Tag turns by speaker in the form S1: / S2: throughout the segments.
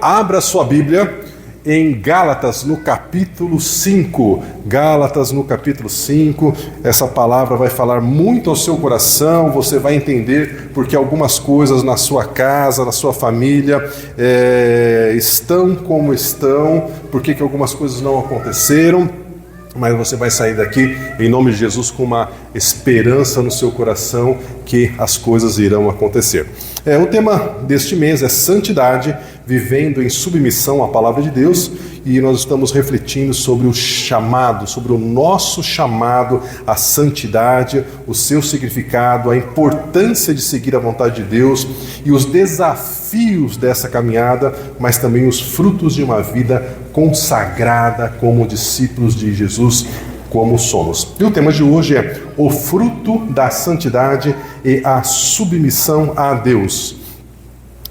S1: Abra sua Bíblia em Gálatas, no capítulo 5. Gálatas, no capítulo 5. Essa palavra vai falar muito ao seu coração. Você vai entender porque algumas coisas na sua casa, na sua família estão como estão, porque que algumas coisas não aconteceram. Mas você vai sair daqui, em nome de Jesus, com uma esperança no seu coração que as coisas irão acontecer. O tema deste mês é santidade, vivendo em submissão à palavra de Deus, e nós estamos refletindo sobre o chamado, sobre o nosso chamado à santidade, o seu significado, a importância de seguir a vontade de Deus e os desafios dessa caminhada, mas também os frutos de uma vida consagrada como discípulos de Jesus, como somos. E o tema de hoje é o fruto da santidade e a submissão a Deus.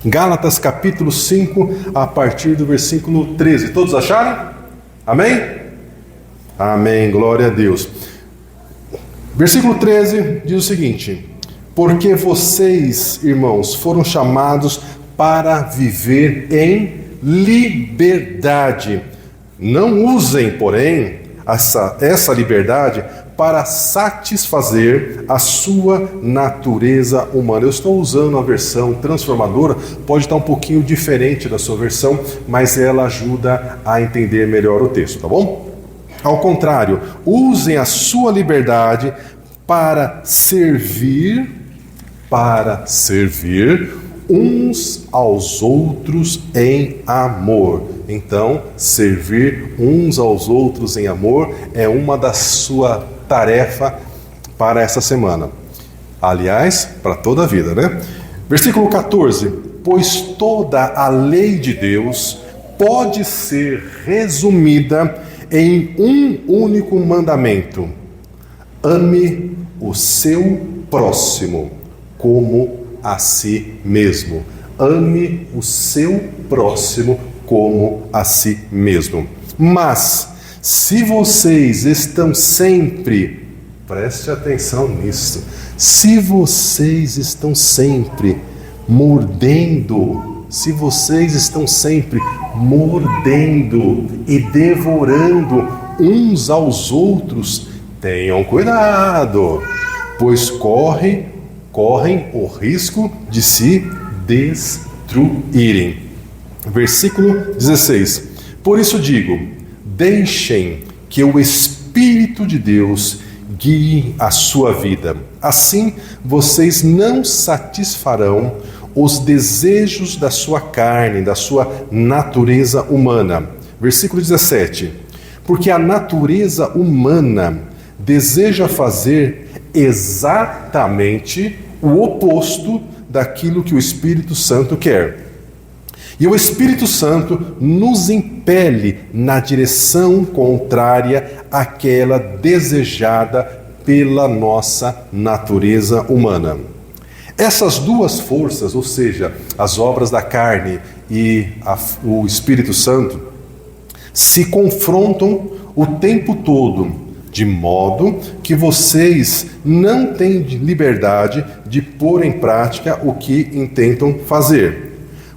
S1: Gálatas capítulo 5, a partir do versículo 13. Todos acharam? Amém? Amém, glória a Deus. Versículo 13 diz o seguinte: porque vocês, irmãos, foram chamados para viver em liberdade. Não usem, porém, essa liberdade para satisfazer a sua natureza humana. Eu estou usando a versão transformadora, pode estar um pouquinho diferente da sua versão, mas ela ajuda a entender melhor o texto, tá bom? Ao contrário, usem a sua liberdade para servir uns aos outros em amor. Então, servir uns aos outros em amor é uma da sua tarefa para essa semana. Aliás, para toda a vida, né? Versículo 14. Pois toda a lei de Deus pode ser resumida em um único mandamento: ame o seu próximo como a si mesmo. Ame o seu próximo como a si mesmo. Mas, se vocês estão sempre, preste atenção nisso, se vocês estão sempre mordendo e devorando uns aos outros, tenham cuidado, pois correm o risco de se destruírem. Versículo 16. Por isso digo, deixem que o Espírito de Deus guie a sua vida. Assim, vocês não satisfarão os desejos da sua carne, da sua natureza humana. Versículo 17. Porque a natureza humana deseja fazer exatamente o oposto daquilo que o Espírito Santo quer. E o Espírito Santo nos impele na direção contrária àquela desejada pela nossa natureza humana. Essas duas forças, ou seja, as obras da carne e o Espírito Santo, se confrontam o tempo todo, de modo que vocês não têm liberdade de pôr em prática o que intentam fazer.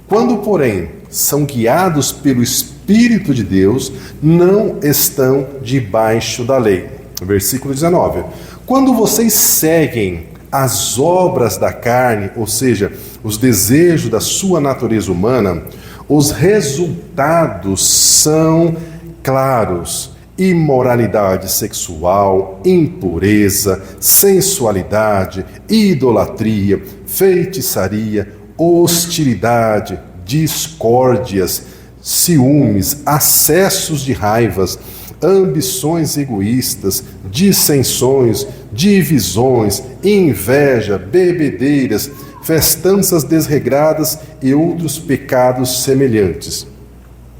S1: Quando, porém, são guiados pelo Espírito de Deus, não estão debaixo da lei. Versículo 19. Quando vocês seguem as obras da carne, ou seja, os desejos da sua natureza humana, os resultados são claros: imoralidade sexual, impureza, sensualidade, idolatria, feitiçaria, hostilidade, discórdias, ciúmes, acessos de raivas, ambições egoístas, dissensões, divisões, inveja, bebedeiras, festanças desregradas e outros pecados semelhantes.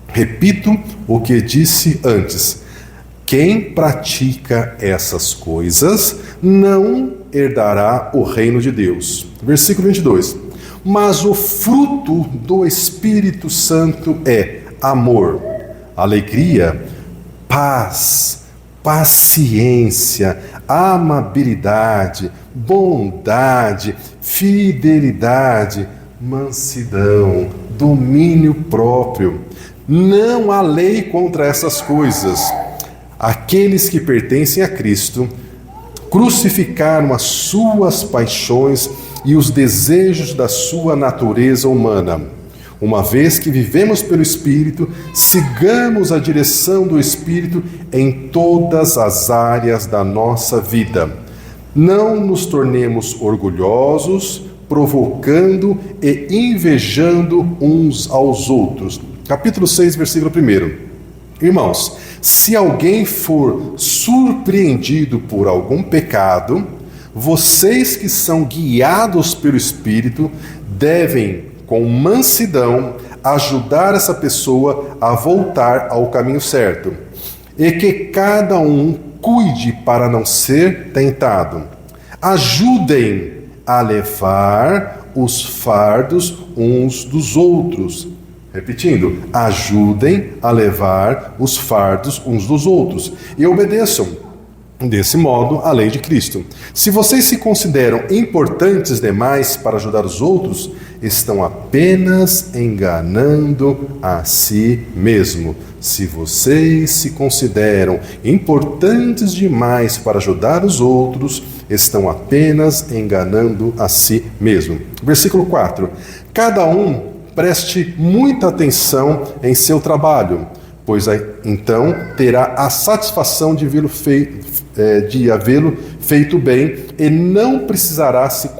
S1: Repito o que disse antes: quem pratica essas coisas não herdará o reino de Deus. Versículo 22. Mas o fruto do Espírito Santo é amor, alegria, paz, paciência, amabilidade, bondade, fidelidade, mansidão, domínio próprio. Não há lei contra essas coisas. Aqueles que pertencem a Cristo crucificaram as suas paixões e os desejos da sua natureza humana. Uma vez que vivemos pelo Espírito, sigamos a direção do Espírito em todas as áreas da nossa vida. Não nos tornemos orgulhosos, provocando e invejando uns aos outros. Capítulo 6, versículo 1. Irmãos, se alguém for surpreendido por algum pecado, vocês que são guiados pelo Espírito devem, com mansidão, ajudar essa pessoa a voltar ao caminho certo. E que cada um cuide para não ser tentado. Ajudem a levar os fardos uns dos outros. Repetindo, ajudem a levar os fardos uns dos outros e obedeçam, desse modo, a lei de Cristo. Se vocês se consideram importantes demais para ajudar os outros, estão apenas enganando a si mesmo. Se vocês se consideram importantes demais para ajudar os outros, estão apenas enganando a si mesmo. Versículo 4. Cada um preste muita atenção em seu trabalho, pois então terá a satisfação de havê-lo feito bem e não precisará se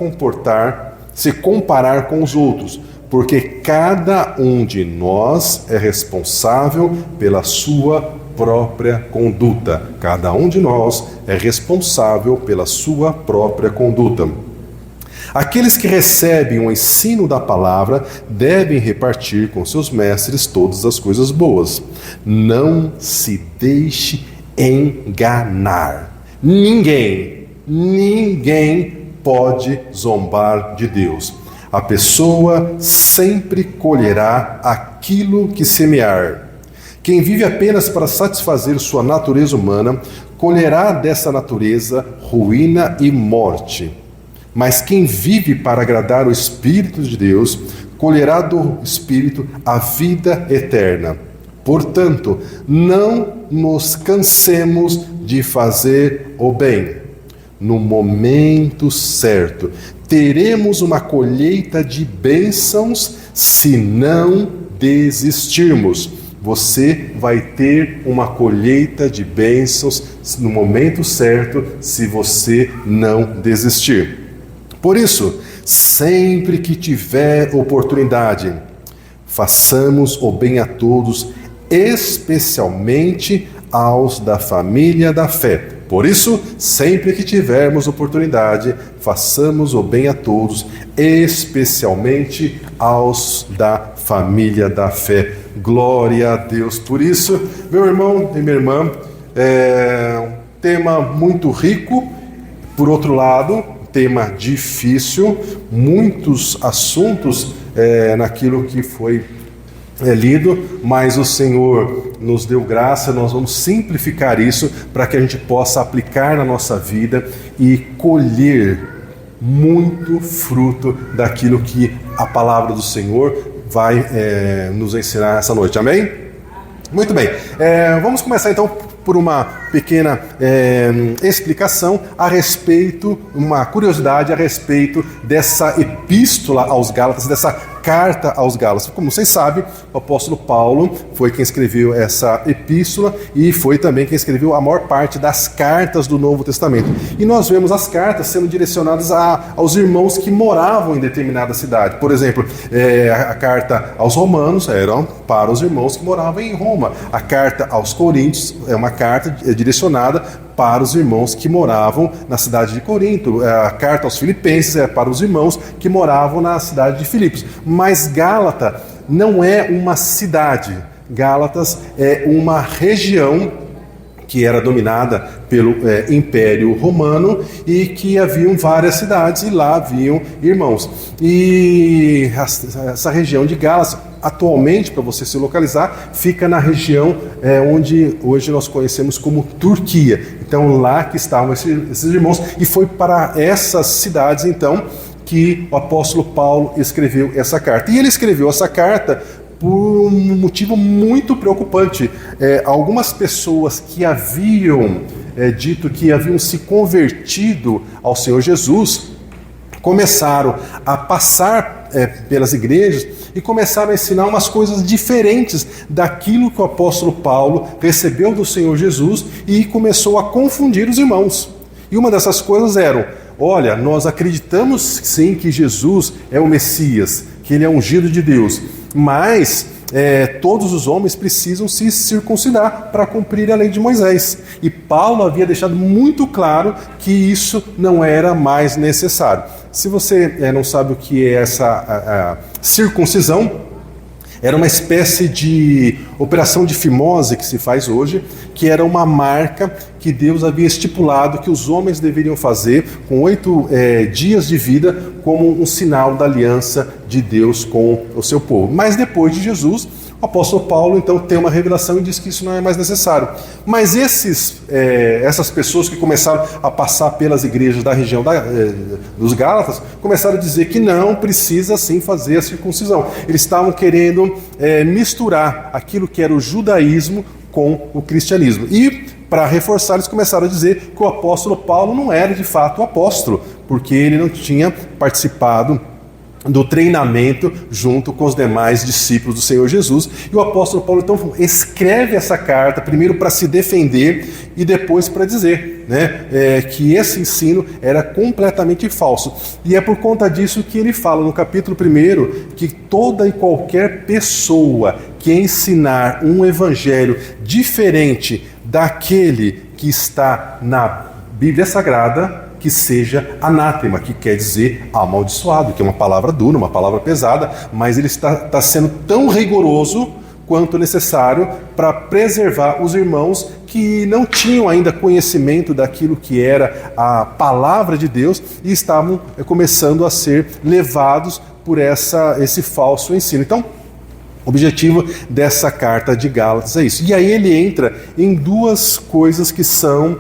S1: comparar com os outros, porque cada um de nós é responsável pela sua própria conduta. Cada um de nós é responsável pela sua própria conduta. Aqueles que recebem o ensino da palavra devem repartir com seus mestres todas as coisas boas. Não se deixe enganar. Ninguém pode zombar de Deus. A pessoa sempre colherá aquilo que semear. Quem vive apenas para satisfazer sua natureza humana, colherá dessa natureza ruína e morte. Mas quem vive para agradar o Espírito de Deus, colherá do Espírito a vida eterna. Portanto, não nos cansemos de fazer o bem. No momento certo, teremos uma colheita de bênçãos se não desistirmos. Você vai ter uma colheita de bênçãos no momento certo se você não desistir. Por isso, sempre que tiver oportunidade, façamos o bem a todos, especialmente aos da família da fé. Por isso, sempre que tivermos oportunidade, façamos o bem a todos, especialmente aos da família da fé. Glória a Deus. Por isso, meu irmão e minha irmã, é um tema muito rico, por outro lado, tema difícil, muitos assuntos naquilo que foi lido, mas o Senhor nos deu graça, nós vamos simplificar isso para que a gente possa aplicar na nossa vida e colher muito fruto daquilo que a palavra do Senhor vai nos ensinar essa noite, amém? Muito bem, vamos começar então por uma pequena explicação a respeito, uma curiosidade a respeito dessa epístola aos Gálatas, dessa carta aos Gálatas. Como vocês sabem, o apóstolo Paulo foi quem escreveu essa epístola e foi também quem escreveu a maior parte das cartas do Novo Testamento. E nós vemos as cartas sendo direcionadas aos irmãos que moravam em determinada cidade. Por exemplo, a carta aos Romanos eram para os irmãos que moravam em Roma. A carta aos Coríntios é uma carta direcionada para os irmãos que moravam na cidade de Corinto. A carta aos Filipenses é para os irmãos que moravam na cidade de Filipos. Mas Gálata não é uma cidade. Gálatas é uma região que era dominada pelo Império Romano e que haviam várias cidades e lá haviam irmãos. E essa região de Gálatas, atualmente, para você se localizar, fica na região onde hoje nós conhecemos como Turquia. Então lá que estavam esses irmãos, e foi para essas cidades então que o apóstolo Paulo escreveu essa carta. E ele escreveu essa carta por um motivo muito preocupante. Algumas pessoas que haviam dito que haviam se convertido ao Senhor Jesus começaram a passar pelas igrejas e começaram a ensinar umas coisas diferentes daquilo que o apóstolo Paulo recebeu do Senhor Jesus e começou a confundir os irmãos. E uma dessas coisas eram: olha, nós acreditamos sim que Jesus é o Messias, que ele é ungido de Deus, mas todos os homens precisam se circuncidar para cumprir a lei de Moisés. E Paulo havia deixado muito claro que isso não era mais necessário. Se você não sabe o que é essa circuncisão, era uma espécie de operação de fimose que se faz hoje, que era uma marca que Deus havia estipulado que os homens deveriam fazer com 8 dias de vida como um sinal da aliança de Deus com o seu povo. Mas depois de Jesus, o apóstolo Paulo então tem uma revelação e diz que isso não é mais necessário. Mas essas pessoas que começaram a passar pelas igrejas da região dos Gálatas, começaram a dizer que não precisa sim fazer a circuncisão. Eles estavam querendo misturar aquilo que era o judaísmo com o cristianismo. E, para reforçar, eles começaram a dizer que o apóstolo Paulo não era de fato o apóstolo, porque ele não tinha participado do treinamento junto com os demais discípulos do Senhor Jesus. E o apóstolo Paulo então escreve essa carta primeiro para se defender e depois para dizer que esse ensino era completamente falso. E é por conta disso que ele fala no capítulo 1 que toda e qualquer pessoa que ensinar um evangelho diferente daquele que está na Bíblia Sagrada, que seja anátema, que quer dizer amaldiçoado, que é uma palavra dura, uma palavra pesada, mas ele está sendo tão rigoroso quanto necessário para preservar os irmãos que não tinham ainda conhecimento daquilo que era a palavra de Deus e estavam começando a ser levados por esse falso ensino. Então, o objetivo dessa carta de Gálatas é isso. E aí ele entra em 2 coisas que são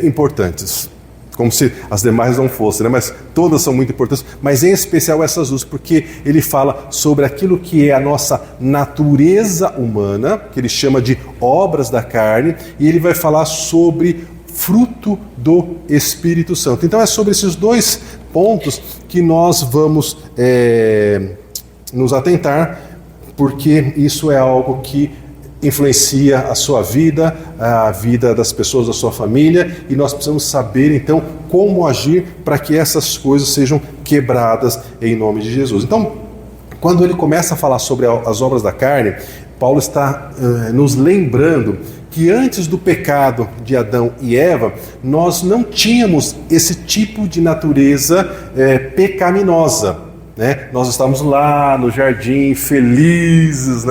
S1: importantes. Como se as demais não fossem, mas todas são muito importantes, mas em especial essas 2, porque ele fala sobre aquilo que é a nossa natureza humana, que ele chama de obras da carne, e ele vai falar sobre fruto do Espírito Santo. Então é sobre esses 2 pontos que nós vamos nos atentar, porque isso é algo que influencia a sua vida, a vida das pessoas da sua família, e nós precisamos saber então como agir para que essas coisas sejam quebradas em nome de Jesus. Então, quando ele começa a falar sobre as obras da carne, Paulo está nos lembrando que antes do pecado de Adão e Eva, nós não tínhamos esse tipo de natureza pecaminosa. Nós estávamos lá no jardim, felizes,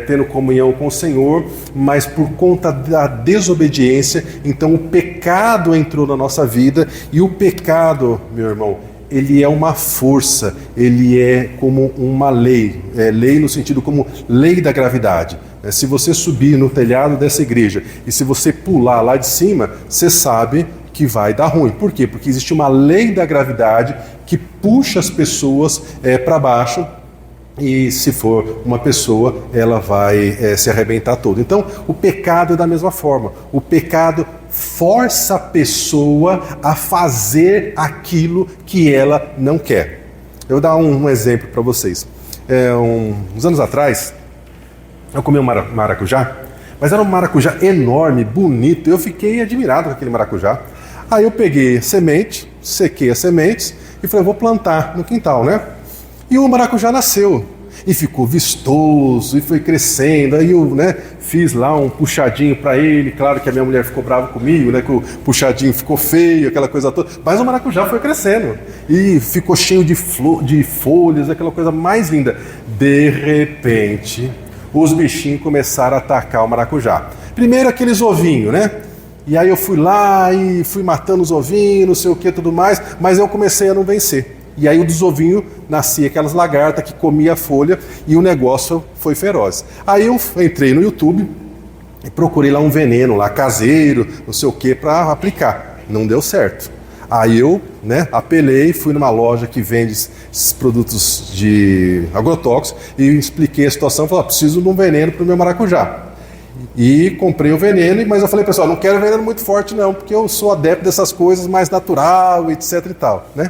S1: tendo comunhão com o Senhor, mas por conta da desobediência, então o pecado entrou na nossa vida, e o pecado, meu irmão, ele é uma força, ele é como uma lei, lei no sentido como lei da gravidade. Se você subir no telhado dessa igreja e se você pular lá de cima, você sabe que vai dar ruim. Por quê? Porque existe uma lei da gravidade que puxa as pessoas para baixo, e se for uma pessoa, ela vai se arrebentar toda. Então, o pecado é da mesma forma. O pecado força a pessoa a fazer aquilo que ela não quer. Eu vou dar um exemplo para vocês. Uns anos atrás, eu comi um maracujá, mas era um maracujá enorme, bonito. Eu fiquei admirado com aquele maracujá. Aí eu peguei semente, sequei as sementes e falei, vou plantar no quintal, E o maracujá nasceu e ficou vistoso e foi crescendo. Aí eu fiz lá um puxadinho para ele. Claro que a minha mulher ficou brava comigo, que o puxadinho ficou feio, aquela coisa toda. Mas o maracujá foi crescendo e ficou cheio de folhas, aquela coisa mais linda. De repente, os bichinhos começaram a atacar o maracujá. Primeiro aqueles ovinhos, E aí eu fui lá e fui matando os ovinhos, não sei o que, tudo mais, mas eu comecei a não vencer. E aí o dos ovinhos nascia aquelas lagartas que comia a folha e o negócio foi feroz. Aí eu entrei no YouTube e procurei lá um veneno lá caseiro, não sei o que, para aplicar. Não deu certo. Aí eu, né, apelei, fui numa loja que vende esses produtos de agrotóxicos e expliquei a situação, falei, preciso de um veneno para o meu maracujá. E comprei o veneno, mas eu falei, pessoal, não quero veneno muito forte não, porque eu sou adepto dessas coisas mais natural, etc e tal, né?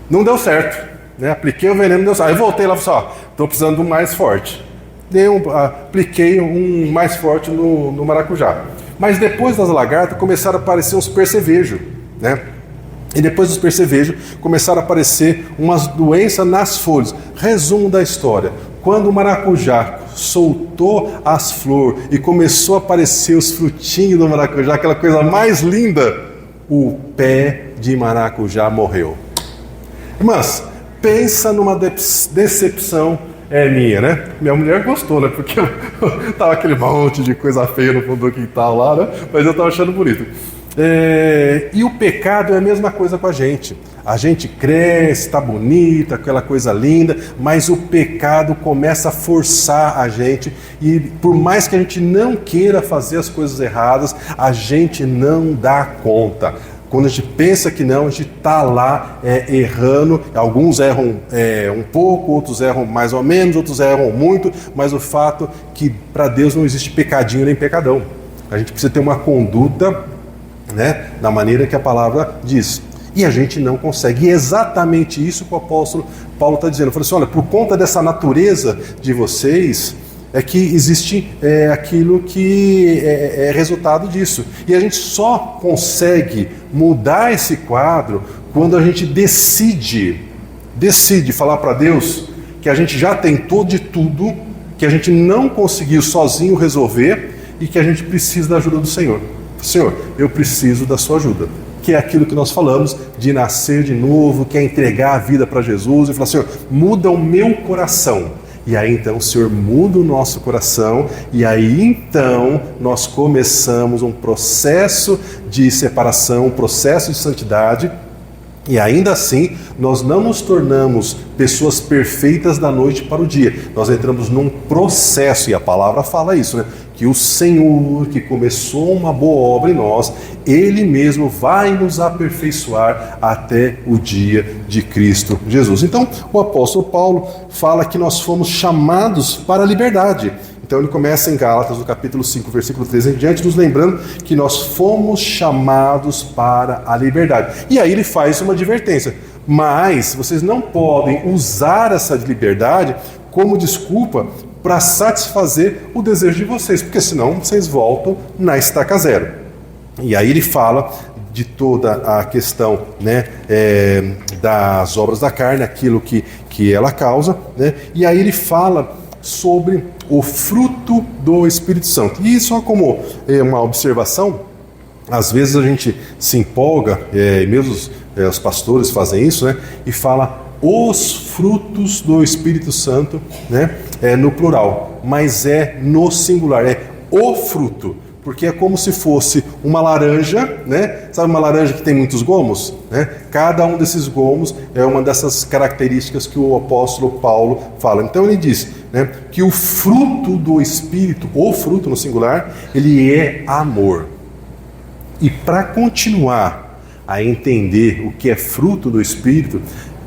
S1: Não deu certo, né? Apliquei o veneno, não deu certo. Aí voltei lá e falei, estou precisando de um mais forte. Apliquei um mais forte no maracujá. Mas depois das lagartas começaram a aparecer uns percevejos, né? E depois dos percevejos começaram a aparecer umas doenças nas folhas. Resumo da história: quando o maracujá soltou as flores e começou a aparecer os frutinhos do maracujá, aquela coisa mais linda, o pé de maracujá morreu. Mas pensa numa decepção minha, né? Minha mulher gostou, né? Porque tava aquele monte de coisa feia no fundo do quintal lá, né? Mas eu tava achando bonito. E o pecado é a mesma coisa com a gente. A gente cresce, está bonita, aquela coisa linda, mas o pecado começa a forçar a gente, e por mais que a gente não queira fazer as coisas erradas, a gente não dá conta. Quando a gente pensa que não, a gente está lá errando. Alguns erram um pouco, outros erram mais ou menos, outros erram muito, mas o fato é que para Deus não existe pecadinho nem pecadão. A gente precisa ter uma conduta, né, da maneira que a palavra diz. E a gente não consegue. E é exatamente isso que o apóstolo Paulo está dizendo. Ele falou assim, olha, por conta dessa natureza de vocês, é que existe aquilo que é resultado disso. E a gente só consegue mudar esse quadro quando a gente decide falar para Deus que a gente já tentou de tudo, que a gente não conseguiu sozinho resolver e que a gente precisa da ajuda do Senhor. Senhor, eu preciso da sua ajuda. Que é aquilo que nós falamos de nascer de novo, que é entregar a vida para Jesus e falar, Senhor, muda o meu coração. E aí então o Senhor muda o nosso coração, e aí então nós começamos um processo de separação, um processo de santidade, e ainda assim nós não nos tornamos pessoas perfeitas da noite para o dia. Nós entramos num processo, e a palavra fala isso, né? Que o Senhor, que começou uma boa obra em nós, Ele mesmo vai nos aperfeiçoar até o dia de Cristo Jesus. Então, o apóstolo Paulo fala que nós fomos chamados para a liberdade. Então ele começa em Gálatas, no capítulo 5, versículo 13 em diante, nos lembrando que nós fomos chamados para a liberdade. E aí ele faz uma advertência. Mas vocês não podem usar essa liberdade como desculpa para satisfazer o desejo de vocês, porque senão vocês voltam na estaca zero. E aí ele fala de toda a questão, né, das obras da carne, aquilo que ela causa, né, e aí ele fala sobre o fruto do Espírito Santo. E só como uma observação, às vezes a gente se empolga, e mesmo os pastores fazem isso, né, e fala os frutos do Espírito Santo, né, no plural, mas é no singular, é o fruto, porque é como se fosse uma laranja, né? Sabe uma laranja que tem muitos gomos? Né? Cada um desses gomos é uma dessas características que o apóstolo Paulo fala. Então ele diz, né, que o fruto do Espírito, o fruto no singular, ele é amor. E para continuar a entender o que é fruto do Espírito,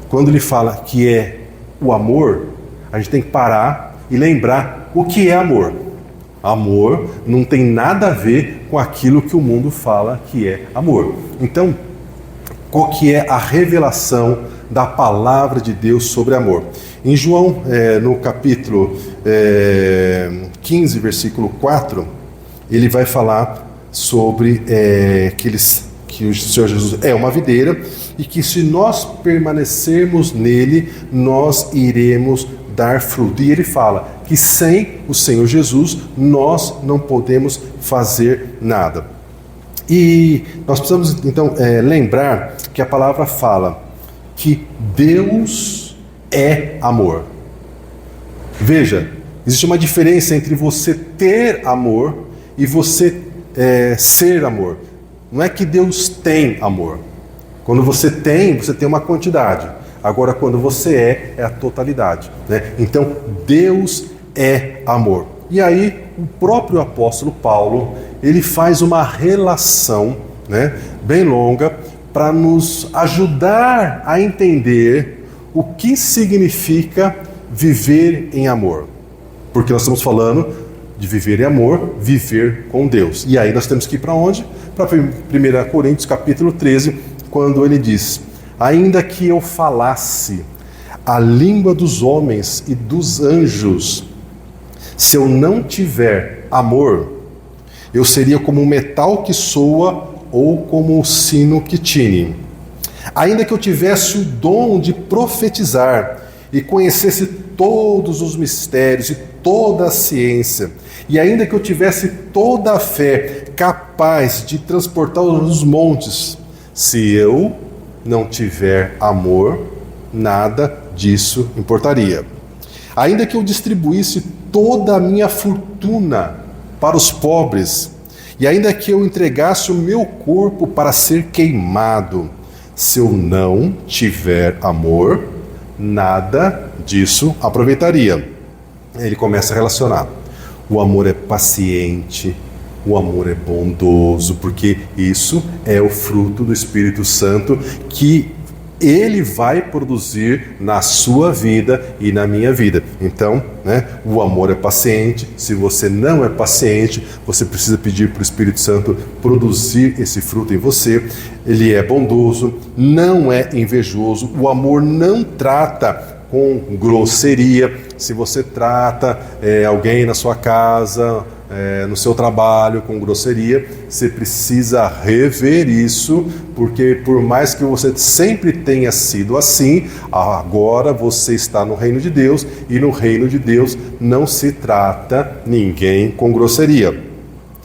S1: quando ele fala que é o amor, a gente tem que parar e lembrar o que é amor. Amor não tem nada a ver com aquilo que o mundo fala que é amor. Então, qual que é a revelação da palavra de Deus sobre amor? Em João, no capítulo 15, versículo 4, ele vai falar sobre que o Senhor Jesus é uma videira e que se nós permanecermos nele, nós iremos dar fruto. E ele fala que sem o Senhor Jesus nós não podemos fazer nada. E nós precisamos então lembrar que a palavra fala que Deus é amor. Veja, existe uma diferença entre você ter amor e você ser amor. Não é que Deus tem amor. Quando você tem uma quantidade. Agora, quando você é a totalidade, né? Então, Deus é amor. E aí, o próprio apóstolo Paulo, ele faz uma relação, né, bem longa para nos ajudar a entender o que significa viver em amor. Porque nós estamos falando de viver em amor, viver com Deus. E aí nós temos que ir para onde? Para 1 Coríntios capítulo 13, quando ele diz: ainda que eu falasse a língua dos homens e dos anjos, se eu não tiver amor, eu seria como um metal que soa ou como um sino que tine. Ainda que eu tivesse o dom de profetizar e conhecesse todos os mistérios e toda a ciência, e ainda que eu tivesse toda a fé capaz de transportar os montes, se eu não tiver amor, nada disso importaria. Ainda que eu distribuísse toda a minha fortuna para os pobres, e ainda que eu entregasse o meu corpo para ser queimado, se eu não tiver amor, nada disso aproveitaria. Ele começa a relacionar. O amor é paciente, o amor é bondoso, porque isso é o fruto do Espírito Santo que Ele vai produzir na sua vida e na minha vida. Então, o amor é paciente. Se você não é paciente, você precisa pedir para o Espírito Santo produzir esse fruto em você. Ele é bondoso, não é invejoso. O amor não trata com grosseria. Se você trata alguém na sua casa, no seu trabalho com grosseria, você precisa rever isso, porque por mais que você sempre tenha sido assim, agora você está no reino de Deus, e no reino de Deus não se trata ninguém com grosseria.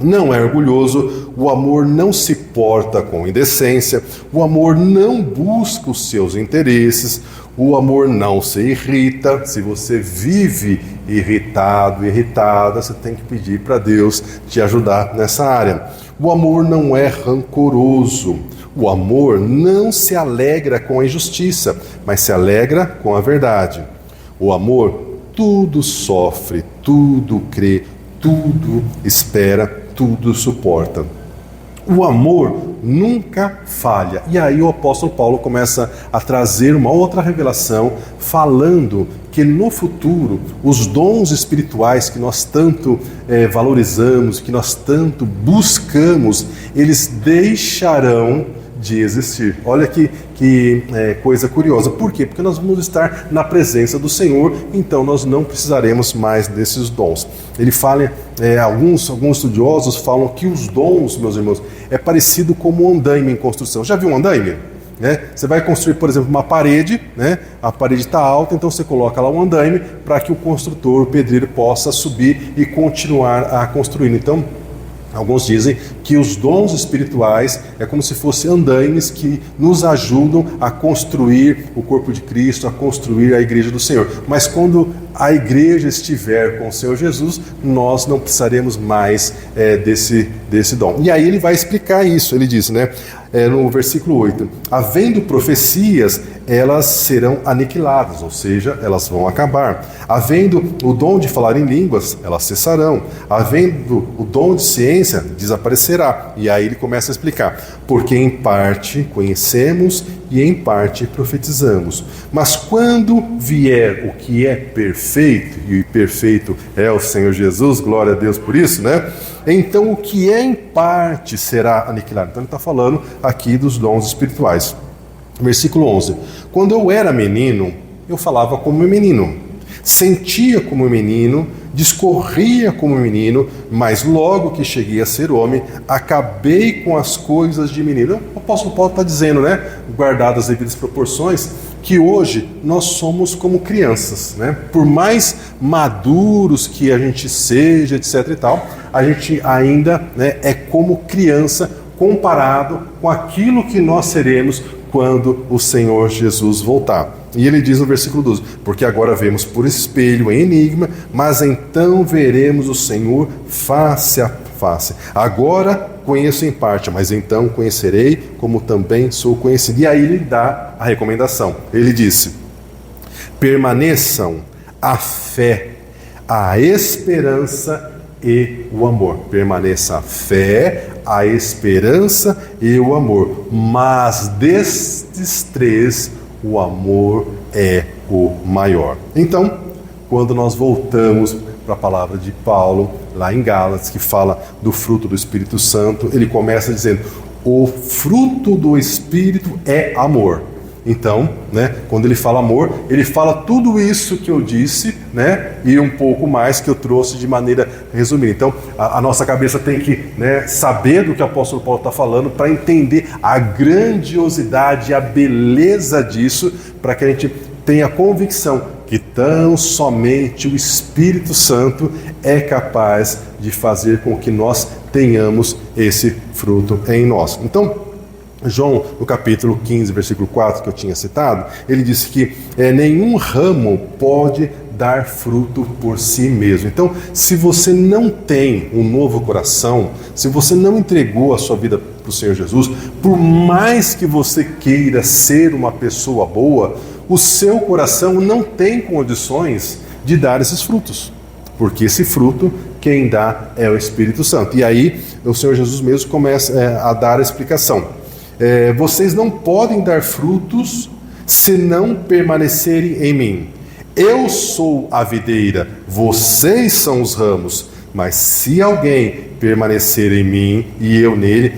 S1: Não é orgulhoso, o amor não se porta com indecência, o amor não busca os seus interesses, o amor não se irrita. Se você vive irritado, irritada, você tem que pedir para Deus te ajudar nessa área. O amor não é rancoroso, o amor não se alegra com a injustiça, mas se alegra com a verdade. O amor tudo sofre, tudo crê, tudo espera, tudo suporta. O amor nunca falha. E aí o apóstolo Paulo começa a trazer uma outra revelação, falando que no futuro os dons espirituais que nós tanto valorizamos, que nós tanto buscamos, eles deixarão de existir. Olha que coisa curiosa. Por quê? Porque nós vamos estar na presença do Senhor, então nós não precisaremos mais desses dons. Ele fala, alguns estudiosos falam que os dons, meus irmãos, é parecido como um andaime em construção. Já viu um andaime? Você vai construir, por exemplo, uma parede, a parede está alta, então você coloca lá um andaime para que o construtor, o pedreiro, possa subir e continuar a construir. Então, alguns dizem que os dons espirituais é como se fossem andaimes que nos ajudam a construir o corpo de Cristo, a construir a igreja do Senhor. Mas quando a igreja estiver com o Senhor Jesus, nós não precisaremos mais desse dom. E aí ele vai explicar isso. Ele diz, no versículo 8, havendo profecias, elas serão aniquiladas, ou seja, elas vão acabar. Havendo o dom de falar em línguas, elas cessarão. Havendo o dom de ciência, desaparecerá. E aí ele começa a explicar, porque em parte conhecemos e em parte profetizamos. Mas quando vier o que é perfeito, e perfeito é o Senhor Jesus, glória a Deus por isso, então o que é em parte será aniquilado. Então ele está falando aqui dos dons espirituais. Versículo 11. Quando eu era menino, eu falava como menino, sentia como menino, discorria como menino, mas logo que cheguei a ser homem, acabei com as coisas de menino. O apóstolo Paulo está dizendo, guardadas as devidas proporções, que hoje nós somos como crianças, Por mais maduros que a gente seja, etc e tal, a gente ainda é como criança comparado com aquilo que nós seremos quando o Senhor Jesus voltar. E ele diz no versículo 12, porque agora vemos por espelho em enigma, mas então veremos o Senhor face a face. Agora conheço em parte, mas então conhecerei como também sou conhecido. E aí ele dá a recomendação. Ele disse, permaneçam a fé, a esperança e o amor. Permaneça a fé, a esperança e o amor. Mas destes três, o amor é o maior. Então, quando nós voltamos para a palavra de Paulo, lá em Gálatas, que fala do fruto do Espírito Santo, ele começa dizendo: o fruto do Espírito é amor. Então, quando ele fala amor, ele fala tudo isso que eu disse, e um pouco mais que eu trouxe de maneira resumida. Então, a nossa cabeça tem que saber do que o apóstolo Paulo está falando para entender a grandiosidade, a beleza disso, para que a gente tenha convicção que tão somente o Espírito Santo é capaz de fazer com que nós tenhamos esse fruto em nós. Então, João, no capítulo 15, versículo 4, que eu tinha citado, ele disse que nenhum ramo pode dar fruto por si mesmo. Então, se você não tem um novo coração, se você não entregou a sua vida para o Senhor Jesus, por mais que você queira ser uma pessoa boa, o seu coração não tem condições de dar esses frutos, porque esse fruto, quem dá é o Espírito Santo. E aí, o Senhor Jesus mesmo começa a dar a explicação. Vocês não podem dar frutos se não permanecerem em mim. Eu sou a videira, vocês são os ramos, mas se alguém permanecer em mim e eu nele,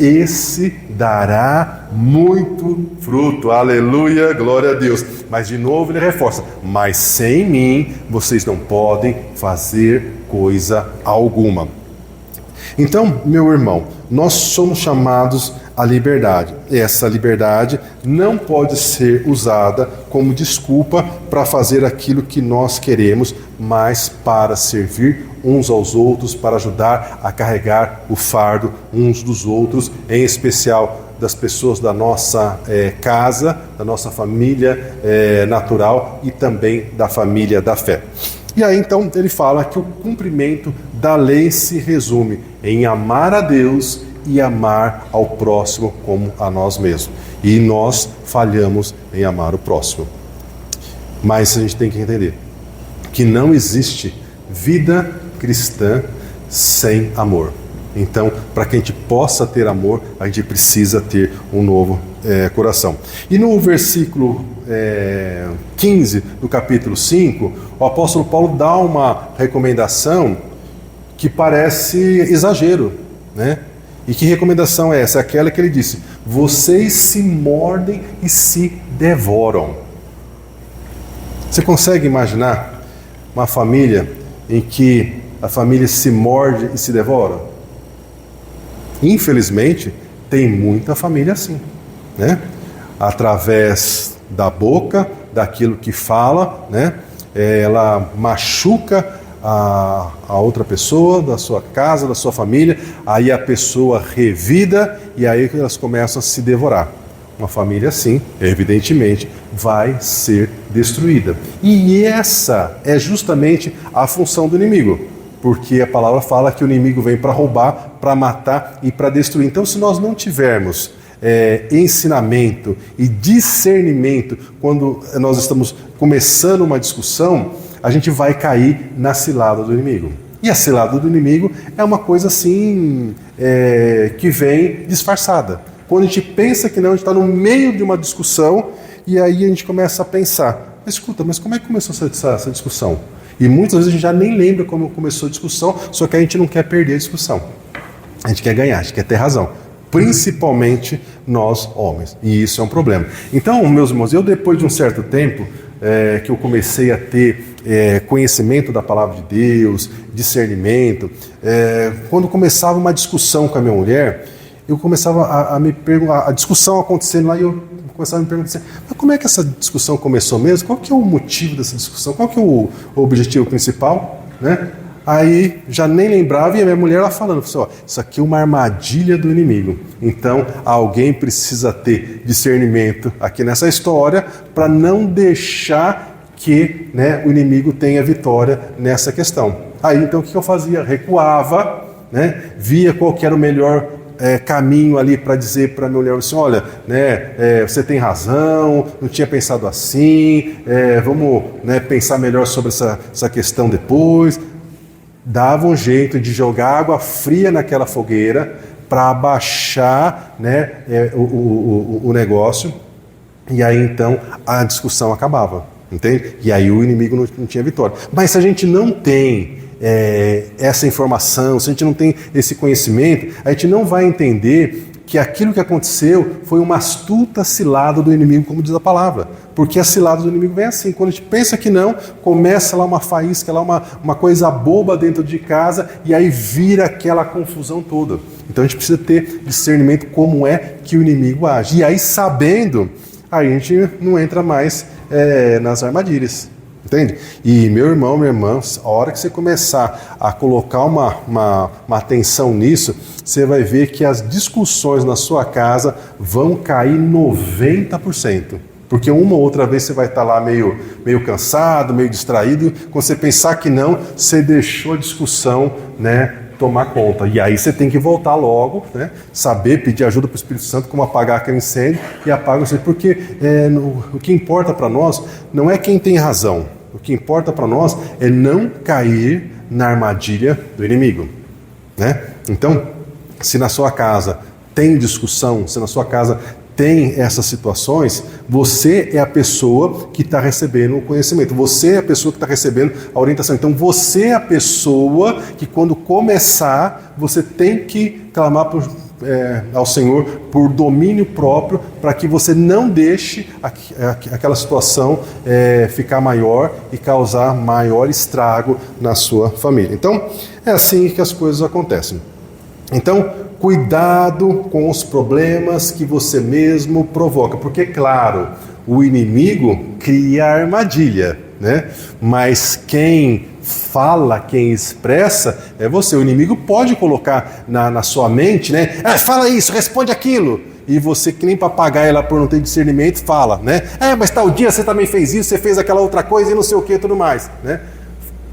S1: esse dará muito fruto. Aleluia, glória a Deus. Mas de novo ele reforça: mas sem mim vocês não podem fazer coisa alguma. Então, meu irmão, nós somos chamados à liberdade. E essa liberdade não pode ser usada como desculpa para fazer aquilo que nós queremos, mas para servir uns aos outros, para ajudar a carregar o fardo uns dos outros, em especial das pessoas da nossa casa, da nossa família natural e também da família da fé. E aí então ele fala que o cumprimento da lei se resume em amar a Deus e amar ao próximo como a nós mesmos. E nós falhamos em amar o próximo. Mas a gente tem que entender que não existe vida cristã sem amor. Então, para que a gente possa ter amor, a gente precisa ter um novo coração. E no versículo 15 do capítulo 5, o apóstolo Paulo dá uma recomendação que parece exagero, E que recomendação é essa? Aquela que ele disse: vocês se mordem e se devoram. Você consegue imaginar uma família em que a família se morde e se devora? Infelizmente, tem muita família assim, Através da boca, daquilo que fala, Ela machuca a outra pessoa, da sua casa, da sua família, aí a pessoa revida e aí elas começam a se devorar. Uma família assim, evidentemente, vai ser destruída. E essa é justamente a função do inimigo, porque a palavra fala que o inimigo vem para roubar, para matar e para destruir. Então, se nós não tivermos ensinamento e discernimento quando nós estamos começando uma discussão, a gente vai cair na cilada do inimigo. E a cilada do inimigo é uma coisa assim, que vem disfarçada. Quando a gente pensa que não, a gente está no meio de uma discussão e aí a gente começa a pensar: mas escuta, mas como é que começou essa discussão? E muitas vezes a gente já nem lembra como começou a discussão, só que a gente não quer perder a discussão. A gente quer ganhar, a gente quer ter razão. Principalmente nós, homens. E isso é um problema. Então, meus irmãos, eu depois de um certo tempo que eu comecei a ter conhecimento da palavra de Deus, discernimento, quando começava uma discussão com a minha mulher, eu começava a me perguntar, a discussão acontecendo lá, e eu começava a me perguntar assim: mas como é que essa discussão começou mesmo? Qual que é o motivo dessa discussão? Qual que é o objetivo principal? Aí já nem lembrava, e a minha mulher lá falando: isso aqui é uma armadilha do inimigo. Então alguém precisa ter discernimento aqui nessa história para não deixar que o inimigo tenha vitória nessa questão. Aí então o que eu fazia? Recuava, via qual que era o melhor caminho ali para dizer para a minha mulher assim: olha, você tem razão, não tinha pensado assim, vamos pensar melhor sobre essa questão depois. dava um jeito de jogar água fria naquela fogueira para abaixar, né, o negócio, e aí então a discussão acabava, entende? E aí o inimigo não tinha vitória. Mas se a gente não tem essa informação, se a gente não tem esse conhecimento, a gente não vai entender que aquilo que aconteceu foi uma astuta cilada do inimigo, como diz a palavra. Porque a cilada do inimigo vem assim, quando a gente pensa que não, começa lá uma faísca, lá uma coisa boba dentro de casa, e aí vira aquela confusão toda. Então a gente precisa ter discernimento como é que o inimigo age. E aí, sabendo, aí a gente não entra mais nas armadilhas. Entende? E meu irmão, minha irmã, a hora que você começar a colocar uma atenção nisso, você vai ver que as discussões na sua casa vão cair 90%. Porque uma ou outra vez você vai estar lá meio cansado, meio distraído, quando você pensar que não, você deixou a discussão, né, tomar conta. E aí você tem que voltar logo, né, saber pedir ajuda para o Espírito Santo, como apagar aquele incêndio, e apaga o incêndio. Porque o que importa para nós não é quem tem razão. O que importa para nós é não cair na armadilha do inimigo, né? Então, se na sua casa tem discussão, se na sua casa tem essas situações, você é a pessoa que está recebendo o conhecimento, você é a pessoa que está recebendo a orientação. Então você é a pessoa que, quando começar, você tem que clamar ao Senhor por domínio próprio, para que você não deixe aquela situação ficar maior e causar maior estrago na sua família. Então é assim que as coisas acontecem. Então, cuidado com os problemas que você mesmo provoca, porque, claro, o inimigo cria armadilha, né? Mas quem fala, quem expressa é você. O inimigo pode colocar na sua mente, né? Fala isso, responde aquilo. E você, que nem papagaio lá por não ter discernimento, fala, né? Mas tal dia você também fez isso, você fez aquela outra coisa e não sei o que, tudo mais, né?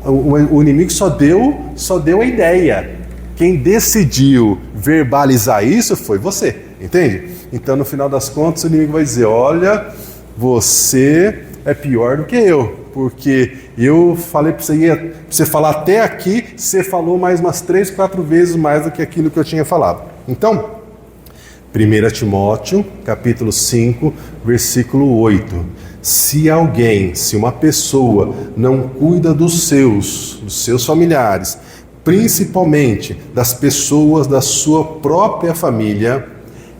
S1: O inimigo só deu a ideia. Quem decidiu verbalizar isso foi você, entende? Então, no final das contas, o inimigo vai dizer: olha, você é pior do que eu, porque eu falei para você falar até aqui, você falou mais umas 3, 4 vezes mais do que aquilo que eu tinha falado. Então, 1 Timóteo, capítulo 5, versículo 8. Se uma pessoa não cuida dos seus familiares, principalmente das pessoas da sua própria família,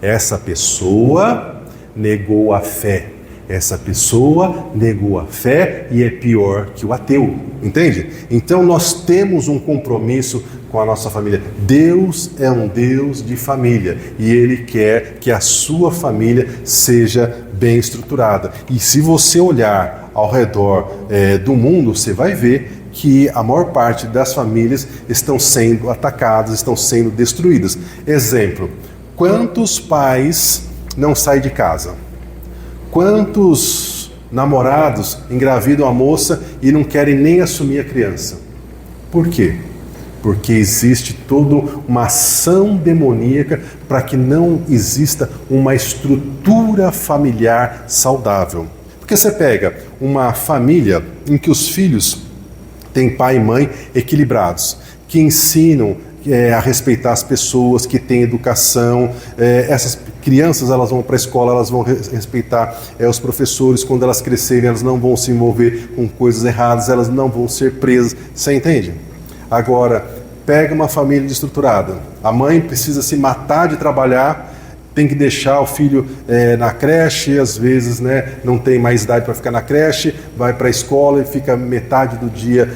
S1: essa pessoa negou a fé. Essa pessoa negou a fé e é pior que o ateu, entende? Então nós temos um compromisso com a nossa família. Deus é um Deus de família e Ele quer que a sua família seja bem estruturada. E se você olhar ao redor do mundo, você vai ver que a maior parte das famílias estão sendo atacadas, estão sendo destruídas. Exemplo: quantos pais não saem de casa? Quantos namorados engravidam a moça e não querem nem assumir a criança? Por quê? Porque existe toda uma ação demoníaca para que não exista uma estrutura familiar saudável. Porque você pega uma família em que os filhos têm pai e mãe equilibrados, que ensinam a respeitar as pessoas, que têm educação, essas crianças, elas vão para a escola, elas vão respeitar os professores, quando elas crescerem elas não vão se envolver com coisas erradas, elas não vão ser presas, você entende? Agora, pega uma família desestruturada, a mãe precisa se matar de trabalhar, tem que deixar o filho na creche, às vezes, né, não tem mais idade para ficar na creche, vai para a escola e fica metade do dia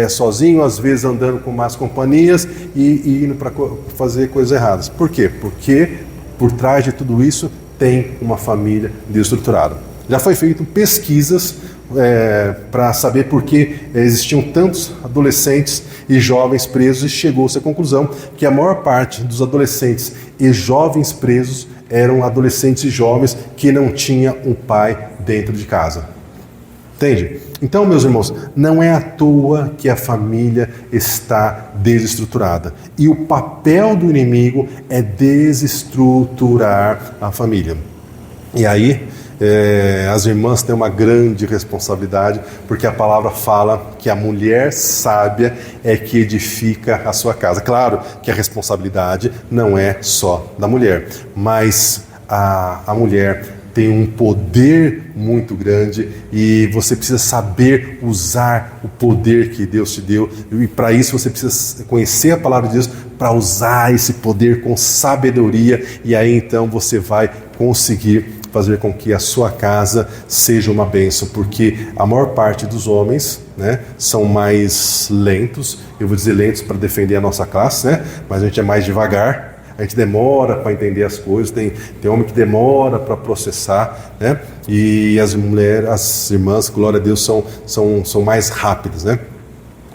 S1: sozinho, às vezes andando com más companhias e indo para fazer coisas erradas. Por quê? Porque por trás de tudo isso tem uma família desestruturada. Já foi feito pesquisas para saber por que existiam tantos adolescentes e jovens presos, e chegou-se à conclusão que a maior parte dos adolescentes e jovens presos eram adolescentes e jovens que não tinham um pai dentro de casa. Entende? Então, meus irmãos, não é à toa que a família está desestruturada. E o papel do inimigo é desestruturar a família. E aí, as irmãs têm uma grande responsabilidade, porque a palavra fala que a mulher sábia é que edifica a sua casa. Claro que a responsabilidade não é só da mulher, mas a mulher tem um poder muito grande e você precisa saber usar o poder que Deus te deu, e para isso você precisa conhecer a palavra de Deus para usar esse poder com sabedoria, e aí então você vai conseguir fazer com que a sua casa seja uma bênção, porque a maior parte dos homens, né, são mais lentos. Eu vou dizer lentos para defender a nossa classe, né, mas a gente é mais devagar. A gente demora para entender as coisas, tem homem que demora para processar, né? E as mulheres, as irmãs, glória a Deus, são mais rápidas, né?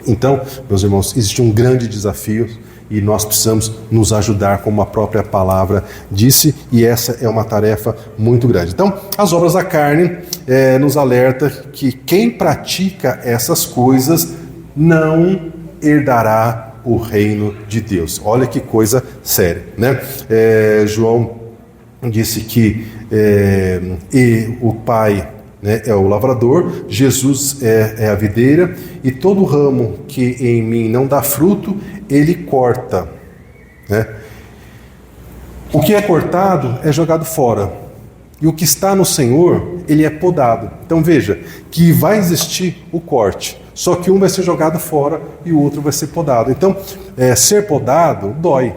S1: Então, meus irmãos, existe um grande desafio e nós precisamos nos ajudar, como a própria palavra disse, e essa é uma tarefa muito grande. Então, as obras da carne nos alerta que quem pratica essas coisas não herdará o reino de Deus. Olha que coisa séria, né? João disse que o Pai, né, é o lavrador, Jesus é a videira, e todo ramo que em mim não dá fruto, ele corta, né? O que é cortado é jogado fora, e o que está no Senhor, ele é podado. Então veja que vai existir o corte, só que um vai ser jogado fora e o outro vai ser podado. Então, ser podado dói,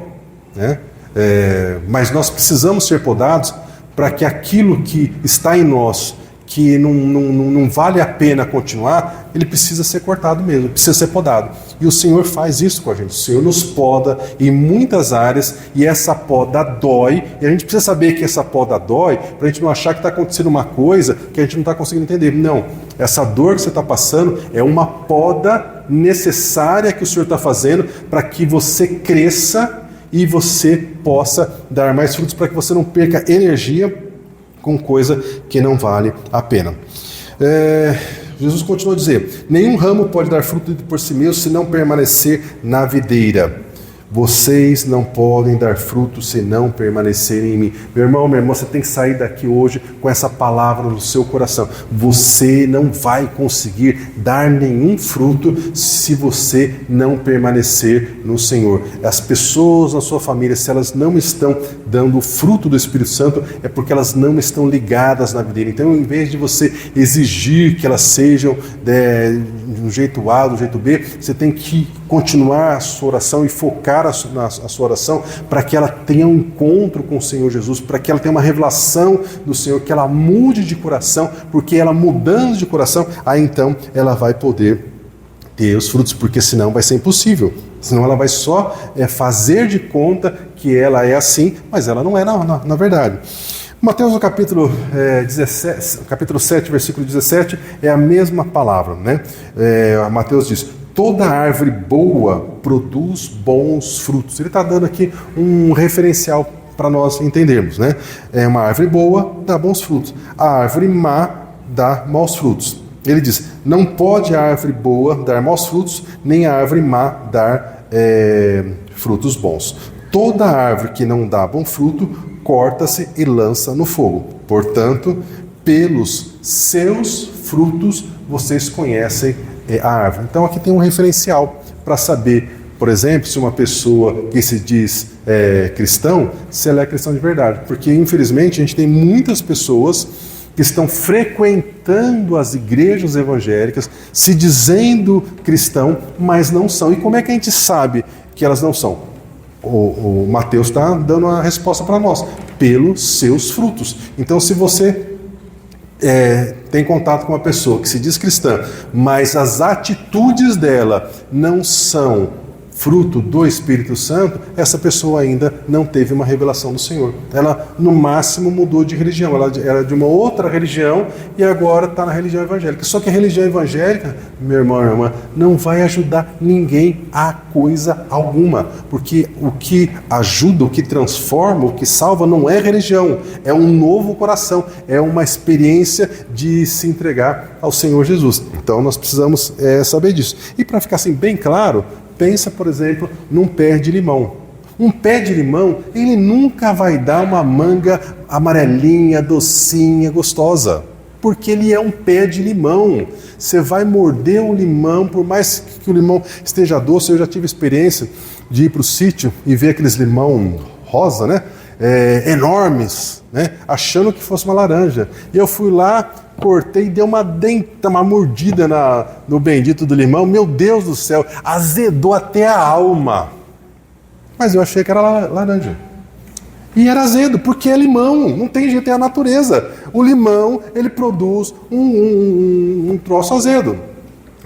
S1: né? Mas nós precisamos ser podados para que aquilo que está em nós, que não vale a pena continuar, ele precisa ser cortado mesmo, precisa ser podado. E o Senhor faz isso com a gente. O Senhor nos poda em muitas áreas, e essa poda dói, e a gente precisa saber que essa poda dói, para a gente não achar que está acontecendo uma coisa que a gente não está conseguindo entender. Não, essa dor que você está passando é uma poda necessária que o Senhor está fazendo para que você cresça e você possa dar mais frutos, para que você não perca energia com coisa que não vale a pena. Jesus continua a dizer: nenhum ramo pode dar fruto por si mesmo se não permanecer na videira. Vocês não podem dar fruto se não permanecerem em mim. Meu irmão, minha irmã, você tem que sair daqui hoje com essa palavra no seu coração. Você não vai conseguir dar nenhum fruto se você não permanecer no Senhor. As pessoas na sua família, se elas não estão dando o fruto do Espírito Santo, é porque elas não estão ligadas na videira. Então, em vez de você exigir que elas sejam do jeito A, do jeito B, você tem que continuar a sua oração e focar a sua oração para que ela tenha um encontro com o Senhor Jesus, para que ela tenha uma revelação do Senhor, que ela mude de coração, porque ela mudando de coração, aí então ela vai poder ter os frutos, porque senão vai ser impossível. Senão ela vai só fazer de conta que ela é assim, mas ela não é na verdade. Mateus no capítulo 7, versículo 17, é a mesma palavra, né? Mateus diz: toda árvore boa produz bons frutos. Ele está dando aqui um referencial para nós entendermos, né? Uma árvore boa dá bons frutos, a árvore má dá maus frutos. Ele diz: não pode a árvore boa dar maus frutos, nem a árvore má dar frutos bons. Toda árvore que não dá bom fruto, corta-se e lança no fogo. Portanto, pelos seus frutos vocês conhecem a árvore. Então aqui tem um referencial para saber, por exemplo, se uma pessoa que se diz cristão, se ela é cristão de verdade. Porque infelizmente a gente tem muitas pessoas que estão frequentando as igrejas evangélicas, se dizendo cristão, mas não são. E como é que a gente sabe que elas não são? O Mateus está dando uma resposta para nós: pelos seus frutos. Então, se você tem contato com uma pessoa que se diz cristã, mas as atitudes dela não são fruto do Espírito Santo, essa pessoa ainda não teve uma revelação do Senhor. Ela, no máximo, mudou de religião. Ela era de uma outra religião e agora está na religião evangélica. Só que a religião evangélica, meu irmão, minha irmã, não vai ajudar ninguém a coisa alguma. Porque o que ajuda, o que transforma, o que salva não é religião, é um novo coração, é uma experiência de se entregar ao Senhor Jesus. Então nós precisamos saber disso. E para ficar assim bem claro, pensa, por exemplo, num pé de limão. Um pé de limão, ele nunca vai dar uma manga amarelinha, docinha, gostosa, porque ele é um pé de limão. Você vai morder um limão, por mais que o limão esteja doce. Eu já tive experiência de ir para o sítio e ver aqueles limão rosa, né? Enormes, né? Achando que fosse uma laranja. E eu fui lá, cortei e dei uma mordida no bendito do limão. Meu Deus do céu, azedou até a alma. Mas eu achei que era laranja. E era azedo, porque é limão, não tem jeito, é a natureza. O limão, ele produz um troço azedo.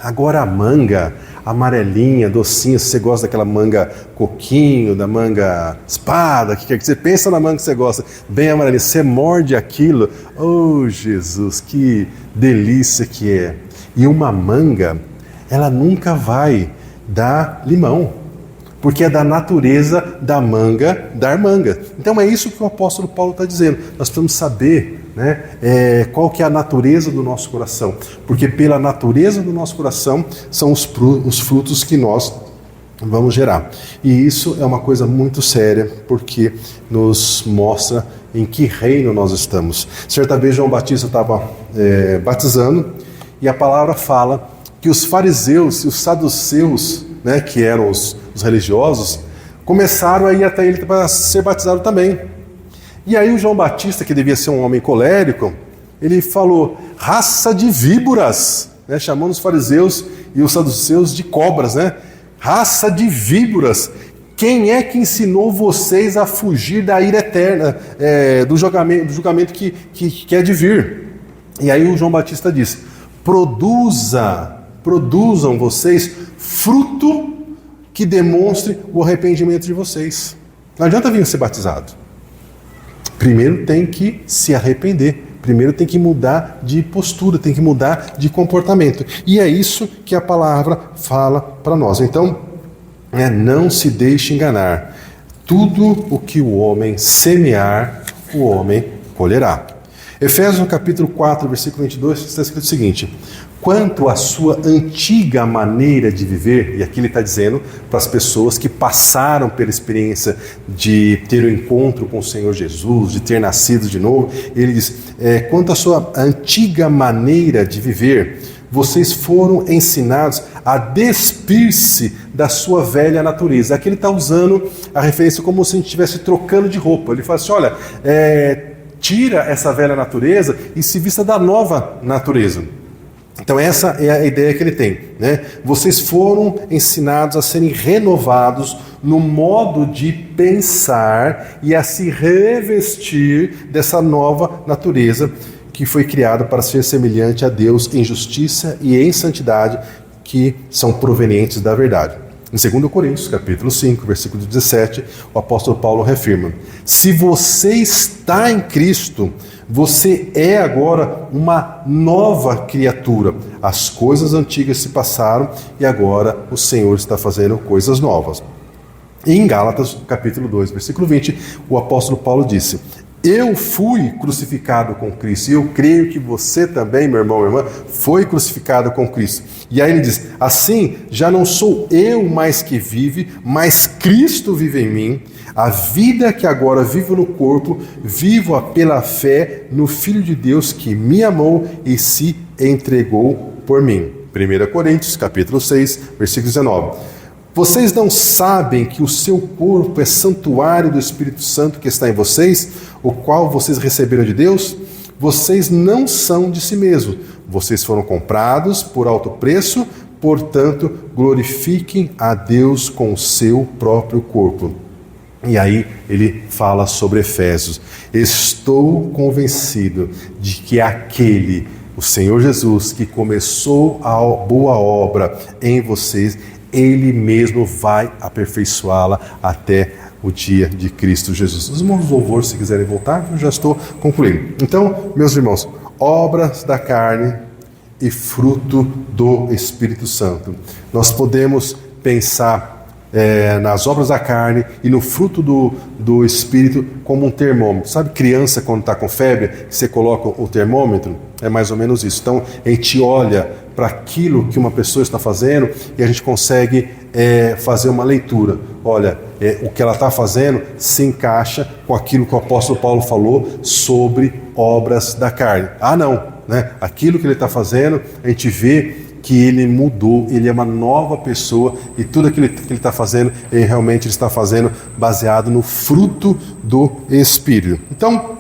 S1: Agora a manga, amarelinha, docinha, se você gosta daquela manga coquinho, da manga espada, que quer que você pensa na manga que você gosta, bem amarelinha, você morde aquilo, oh Jesus, que delícia que é. E uma manga, ela nunca vai dar limão, porque é da natureza da manga dar manga. Então é isso que o apóstolo Paulo está dizendo. Nós precisamos saber, né, qual que é a natureza do nosso coração, porque pela natureza do nosso coração são os frutos que nós vamos gerar. E isso é uma coisa muito séria, porque nos mostra em que reino nós estamos. Certa vez João Batista estava batizando, e a palavra fala que os fariseus e os saduceus, né, que eram os religiosos, começaram a ir até ele para ser batizado também. E aí o João Batista, que devia ser um homem colérico, ele falou, raça de víboras, né, chamando os fariseus e os saduceus de cobras, né? Raça de víboras, quem é que ensinou vocês a fugir da ira eterna, do julgamento que é de vir? E aí o João Batista diz, produzam vocês fruto que demonstre o arrependimento de vocês. Não adianta vir ser batizado. Primeiro tem que se arrepender. Primeiro tem que mudar de postura, tem que mudar de comportamento. E é isso que a palavra fala para nós. Então, não se deixe enganar. Tudo o que o homem semear, o homem colherá. Efésios no capítulo 4, versículo 22, está escrito o seguinte, quanto à sua antiga maneira de viver, e aqui ele está dizendo para as pessoas que passaram pela experiência de ter o encontro com o Senhor Jesus, de ter nascido de novo, ele diz, quanto à sua antiga maneira de viver, vocês foram ensinados a despir-se da sua velha natureza. Aqui ele está usando a referência como se a gente estivesse trocando de roupa. Ele fala assim, olha, tira essa velha natureza e se vista da nova natureza. Então essa é a ideia que ele tem, né? Vocês foram ensinados a serem renovados no modo de pensar e a se revestir dessa nova natureza que foi criada para ser semelhante a Deus em justiça e em santidade, que são provenientes da verdade. Em 2 Coríntios, capítulo 5, versículo 17, o apóstolo Paulo reafirma, se você está em Cristo, você é agora uma nova criatura. As coisas antigas se passaram e agora o Senhor está fazendo coisas novas. E em Gálatas, capítulo 2, versículo 20, o apóstolo Paulo disse, eu fui crucificado com Cristo, e eu creio que você também, meu irmão, minha irmã, foi crucificado com Cristo. E aí ele diz, assim, já não sou eu mais que vive, mas Cristo vive em mim. A vida que agora vivo no corpo, vivo-a pela fé no Filho de Deus que me amou e se entregou por mim. 1 Coríntios, capítulo 6, versículo 19. Vocês não sabem que o seu corpo é santuário do Espírito Santo que está em vocês, o qual vocês receberam de Deus? Vocês não são de si mesmos. Vocês foram comprados por alto preço, portanto, glorifiquem a Deus com o seu próprio corpo. E aí ele fala sobre Efésios. Estou convencido de que aquele, o Senhor Jesus, que começou a boa obra em vocês, Ele mesmo vai aperfeiçoá-la até o dia de Cristo Jesus. Os irmãos do louvor, se quiserem voltar, eu já estou concluindo. Então, meus irmãos, obras da carne e fruto do Espírito Santo. Nós podemos pensar nas obras da carne e no fruto do Espírito como um termômetro. Sabe criança quando está com febre, você coloca o termômetro? É mais ou menos isso. Então a gente olha para aquilo que uma pessoa está fazendo e a gente consegue fazer uma leitura. Olha, o que ela está fazendo se encaixa com aquilo que o apóstolo Paulo falou sobre obras da carne. Ah, não, né? Aquilo que ele está fazendo, a gente vê que ele mudou, ele é uma nova pessoa e tudo aquilo que ele está fazendo, ele realmente está fazendo baseado no fruto do Espírito. Então,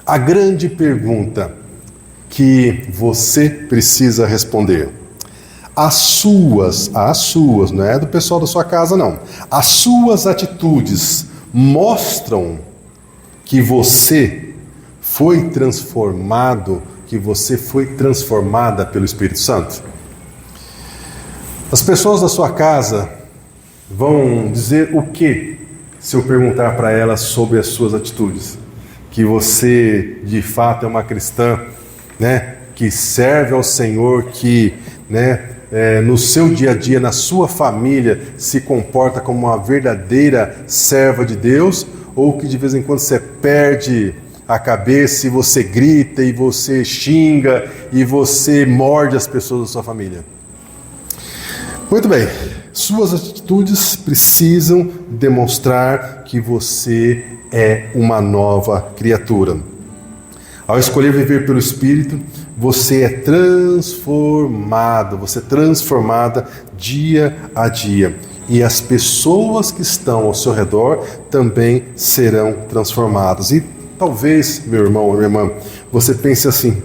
S1: a grande pergunta que você precisa responder: as suas, não é do pessoal da sua casa não, as suas atitudes mostram que você foi transformado, que você foi transformada pelo Espírito Santo? As pessoas da sua casa vão dizer o que se eu perguntar para elas sobre as suas atitudes? Que você de fato é uma cristã, né, que serve ao Senhor, que, né, no seu dia a dia, na sua família, se comporta como uma verdadeira serva de Deus, ou que de vez em quando você perde a cabeça e você grita e você xinga e você morde as pessoas da sua família? Muito bem, suas atitudes precisam demonstrar que você é uma nova criatura. Ao escolher viver pelo Espírito, você é transformado, você é transformada dia a dia. E as pessoas que estão ao seu redor também serão transformadas. E talvez, meu irmão ou minha irmã, você pense assim: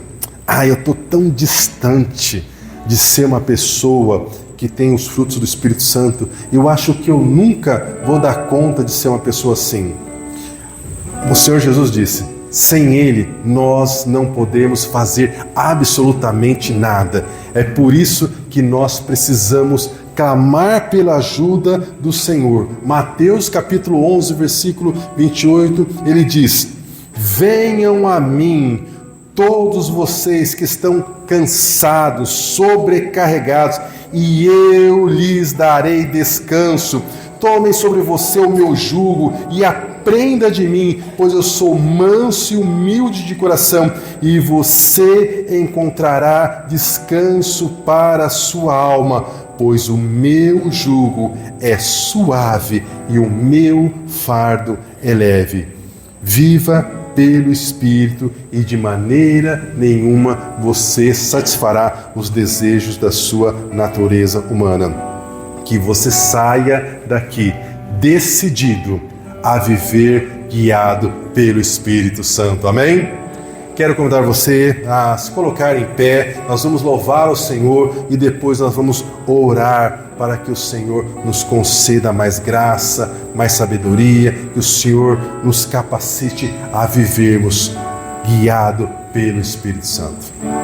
S1: eu estou tão distante de ser uma pessoa que tem os frutos do Espírito Santo, eu acho que eu nunca vou dar conta de ser uma pessoa assim. O Senhor Jesus disse: sem Ele nós não podemos fazer absolutamente nada. É por isso que nós precisamos clamar pela ajuda do Senhor. Mateus capítulo 11, versículo 28, ele diz: venham a mim todos vocês que estão cansados, sobrecarregados, e eu lhes darei descanso. Tomem sobre você o meu jugo e aprenda de mim, pois eu sou manso e humilde de coração, e você encontrará descanso para a sua alma, pois o meu jugo é suave e o meu fardo é leve. Viva pelo Espírito e de maneira nenhuma você satisfará os desejos da sua natureza humana. Que você saia daqui decidido a viver guiado pelo Espírito Santo. Amém? Quero convidar você a se colocar em pé. Nós vamos louvar o Senhor e depois nós vamos orar para que o Senhor nos conceda mais graça, mais sabedoria, que o Senhor nos capacite a vivermos guiado pelo Espírito Santo.